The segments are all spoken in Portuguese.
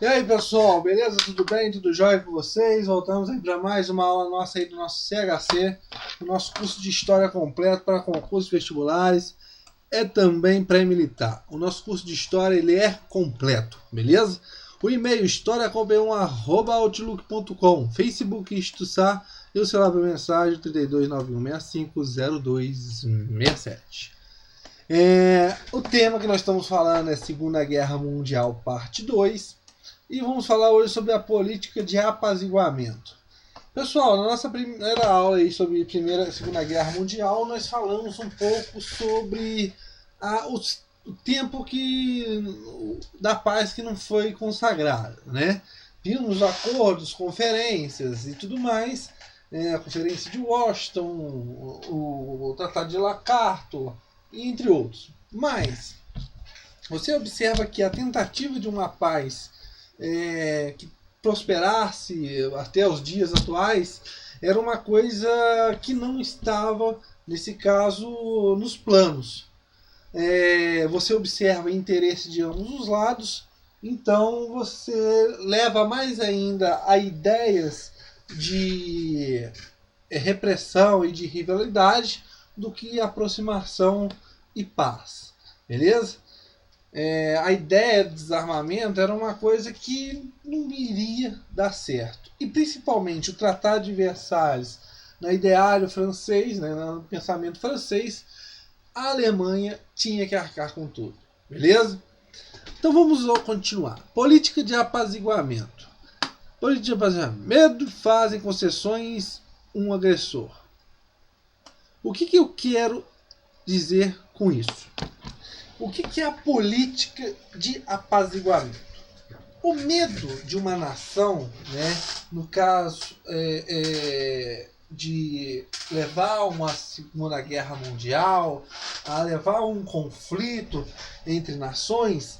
E aí pessoal, beleza? Tudo bem? Tudo jóia com vocês? Voltamos aí para mais uma aula nossa aí do nosso CHC, o nosso curso de História completo para concursos vestibulares, é também pré-militar. O nosso curso de História ele é completo, beleza? O e-mail historiacomp1@outlook.com, Facebook Istuçar e o celular para mensagem 3291650267. O tema que nós estamos falando é Segunda Guerra Mundial, parte 2. E vamos falar hoje sobre a política de apaziguamento. Pessoal, na nossa primeira aula aí sobre Primeira e Segunda Guerra Mundial, nós falamos um pouco sobre o tempo da paz que não foi consagrada, né? Vimos acordos, conferências e tudo mais, a Conferência de Washington, o Tratado de Lacarto, entre outros. Mas você observa que a tentativa de uma paz que prosperasse até os dias atuais era uma coisa que não estava, nesse caso, nos planos. Você observa interesse de ambos os lados, então você leva mais ainda a ideias de repressão e de rivalidade do que aproximação e paz, beleza? A ideia de desarmamento era uma coisa que não iria dar certo. E principalmente o Tratado de Versalhes, no ideário francês, né, no pensamento francês, a Alemanha tinha que arcar com tudo. Beleza? Então vamos continuar. Política de apaziguamento. Política de apaziguamento. Medo fazem concessões um agressor. O que eu quero dizer com isso? O que é a política de apaziguamento? O medo de uma nação, né, no caso de levar a uma Segunda Guerra Mundial, a levar a um conflito entre nações,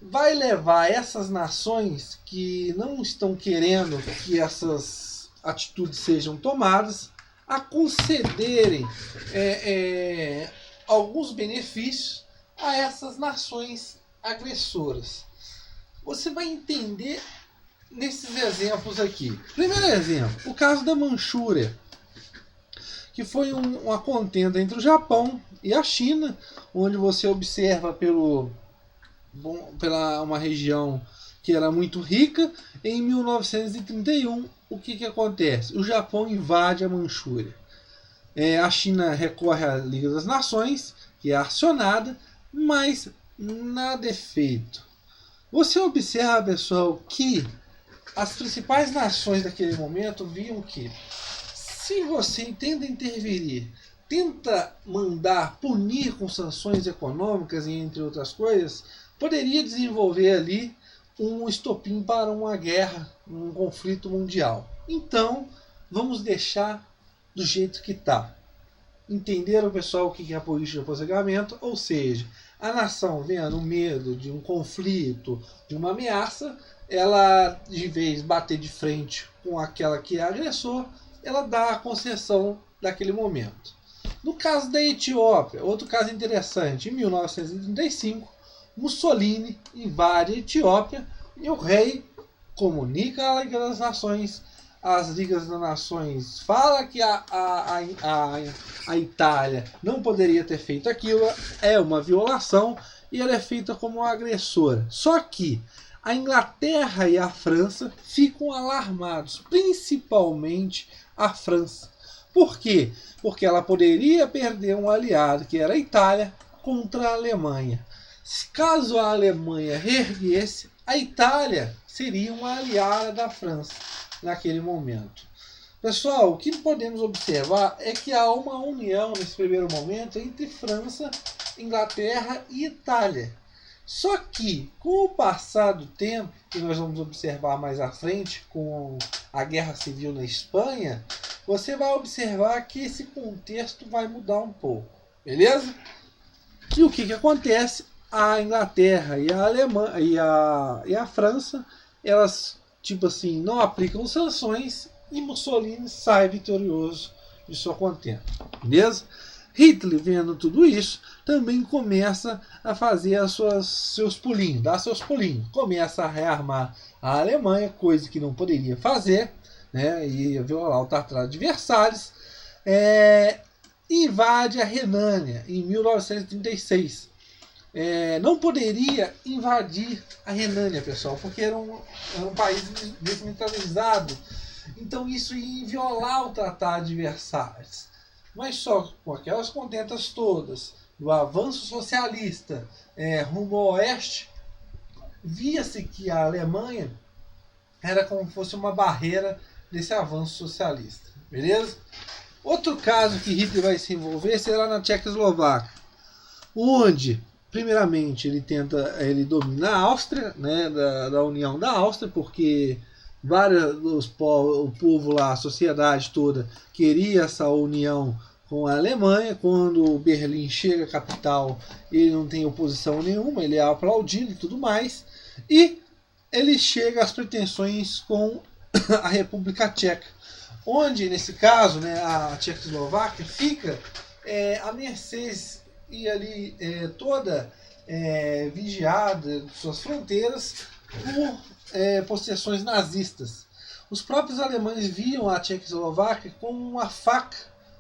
vai levar essas nações que não estão querendo que essas atitudes sejam tomadas a concederem alguns benefícios a essas nações agressoras. Você vai entender nesses exemplos aqui. Primeiro exemplo, o caso da Manchúria, que foi uma contenda entre o Japão e a China, onde você observa pela uma região que era muito rica. Em 1931, o que acontece? O Japão invade a Manchúria. A China recorre à Liga das Nações, que é acionada, mas nada é feito. Você observa, pessoal, que as principais nações daquele momento viam que se você tenta intervir, tenta punir com sanções econômicas e entre outras coisas, poderia desenvolver ali um estopim para uma guerra, um conflito mundial. Então, vamos deixar do jeito que está. Entenderam, pessoal, o que é a política de apaziguamento? Ou seja, a nação vendo medo de um conflito, de uma ameaça, ela, de vez bater de frente com aquela que é agressor, ela dá a concessão daquele momento. No caso da Etiópia, outro caso interessante, em 1935, Mussolini invade a Etiópia e o rei comunica à Liga das Nações. As Ligas das Nações falam que a Itália não poderia ter feito aquilo, é uma violação e ela é feita como uma agressora. Só que a Inglaterra e a França ficam alarmados, principalmente a França. Por quê? Porque ela poderia perder um aliado, que era a Itália, contra a Alemanha. Caso a Alemanha reerguesse, a Itália seria uma aliada da França naquele momento. Pessoal, o que podemos observar é que há uma união nesse primeiro momento entre França, Inglaterra e Itália. Só que, com o passar do tempo, que nós vamos observar mais à frente com a Guerra Civil na Espanha, você vai observar que esse contexto vai mudar um pouco, beleza? E o que acontece? A Inglaterra e a Alemanha e a França, elas tipo assim, não aplicam sanções e Mussolini sai vitorioso de sua contenda. Beleza? Hitler, vendo tudo isso, também começa a fazer seus pulinhos, dar seus pulinhos. Começa a rearmar a Alemanha, coisa que não poderia fazer, né? Ia violar o Tratado de Versalhes. Invade a Renânia em 1936. Não poderia invadir a Renânia, pessoal, porque era um país desmilitarizado. Então isso ia violar o Tratado de Versalhes. Mas só com aquelas contentas todas do avanço socialista rumo ao oeste, via-se que a Alemanha era como se fosse uma barreira desse avanço socialista. Beleza? Outro caso que Hitler vai se envolver será na Tchecoslováquia, onde, primeiramente, ele domina a Áustria, né, da União da Áustria, porque o povo lá, a sociedade toda, queria essa união com a Alemanha. Quando Berlim chega à capital, ele não tem oposição nenhuma, ele é aplaudido e tudo mais, e ele chega às pretensões com a República Tcheca, onde, nesse caso, né, a Tchecoslováquia fica à mercê e ali toda vigiada de suas fronteiras por possessões nazistas. Os próprios alemães viam a Tchecoslováquia como uma faca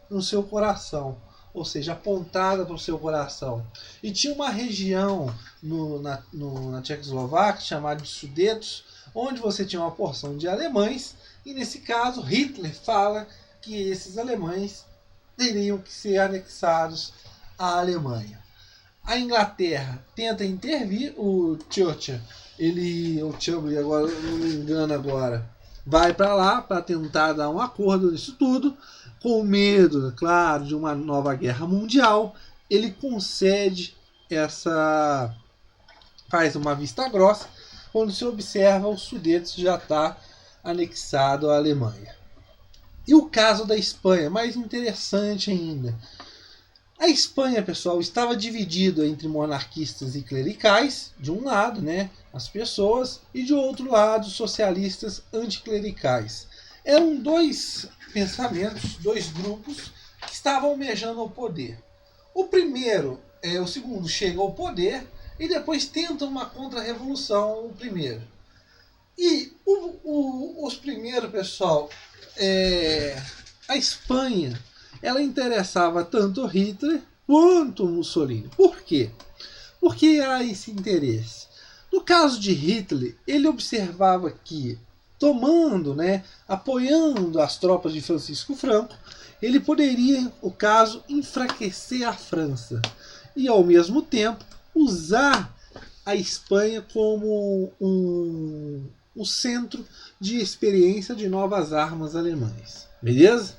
no seu coração, ou seja, apontada para o seu coração. E tinha uma região na Tchecoslováquia chamada de Sudetos, onde você tinha uma porção de alemães, e nesse caso Hitler fala que esses alemães teriam que ser anexados à Alemanha. A Inglaterra tenta intervir, o Churchill, agora não me engano agora, vai para lá para tentar dar um acordo nisso tudo, com medo, claro, de uma nova guerra mundial. Ele concede faz uma vista grossa, quando se observa o Sudetos já está anexado à Alemanha. E o caso da Espanha, mais interessante ainda. A Espanha, pessoal, estava dividida entre monarquistas e clericais, de um lado, né, as pessoas, e de outro lado, socialistas anticlericais. Eram dois pensamentos, dois grupos que estavam almejando o poder. O segundo chega ao poder e depois tenta uma contra-revolução, o primeiro. E os primeiros, pessoal, a Espanha, ela interessava tanto Hitler quanto Mussolini. Por quê? Porque há esse interesse. No caso de Hitler, ele observava que, apoiando as tropas de Francisco Franco, ele poderia, no caso, enfraquecer a França e, ao mesmo tempo, usar a Espanha como um centro de experiência de novas armas alemãs. Beleza?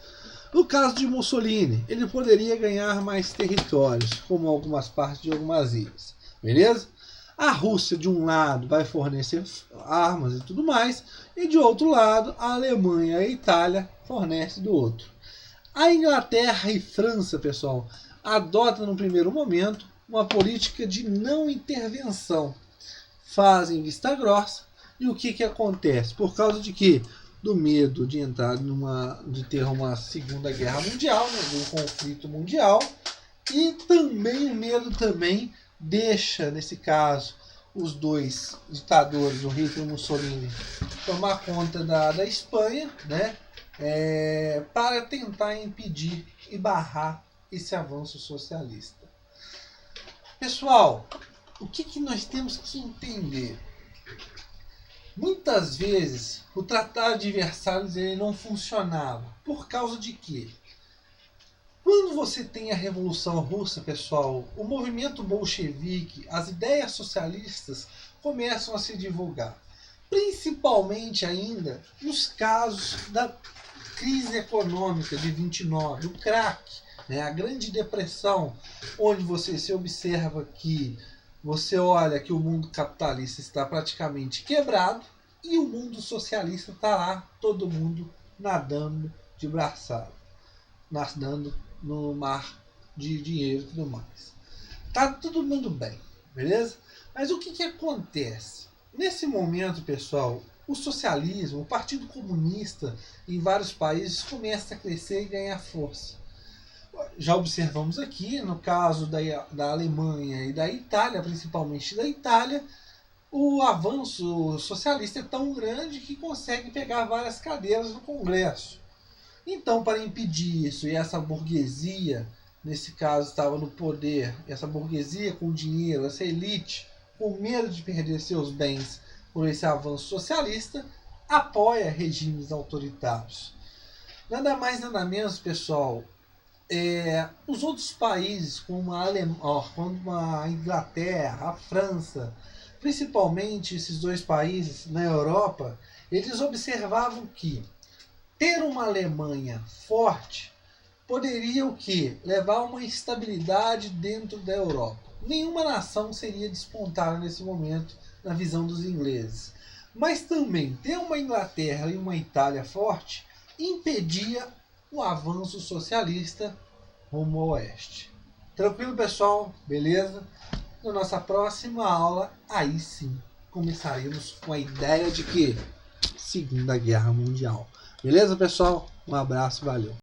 No caso de Mussolini, ele poderia ganhar mais territórios, como algumas partes de algumas ilhas. Beleza? A Rússia, de um lado, vai fornecer armas e tudo mais, e de outro lado, a Alemanha e a Itália fornecem do outro. A Inglaterra e França, pessoal, adotam no primeiro momento uma política de não intervenção. Fazem vista grossa, e o que acontece? Por causa de quê? Do medo de entrar de ter uma segunda guerra mundial, né, de um conflito mundial, e também o medo também deixa, nesse caso, os dois ditadores, o Hitler e o Mussolini, tomar conta da Espanha, né, para tentar impedir e barrar esse avanço socialista. Pessoal, o que nós temos que entender? Muitas vezes o Tratado de Versalhes ele não funcionava. Por causa de quê? Quando você tem a Revolução Russa, pessoal, o movimento bolchevique, as ideias socialistas começam a se divulgar. Principalmente ainda nos casos da crise econômica de 29, o crack, né, a Grande Depressão, onde você se observa que você olha que o mundo capitalista está praticamente quebrado e o mundo socialista está lá, todo mundo nadando de braçada, nadando no mar de dinheiro e tudo mais. Tá todo mundo bem, beleza? Mas o que acontece? Nesse momento, pessoal, o socialismo, o Partido Comunista em vários países começa a crescer e ganhar força. Já observamos aqui, no caso da Alemanha e da Itália, principalmente da Itália, o avanço socialista é tão grande que consegue pegar várias cadeiras no Congresso. Então, para impedir isso, e essa burguesia, nesse caso, estava no poder, essa burguesia com dinheiro, essa elite, com medo de perder seus bens por esse avanço socialista, apoia regimes autoritários. Nada mais, nada menos, pessoal, os outros países, como a Inglaterra, a França, principalmente esses dois países na Europa, eles observavam que ter uma Alemanha forte poderia o quê? Levar a uma estabilidade dentro da Europa. Nenhuma nação seria despontada nesse momento na visão dos ingleses. Mas também ter uma Inglaterra e uma Itália forte impedia o avanço socialista rumo ao oeste. Tranquilo, pessoal? Beleza? Na nossa próxima aula, aí sim, começaremos com a ideia de que Segunda Guerra Mundial. Beleza, pessoal? Um abraço, valeu.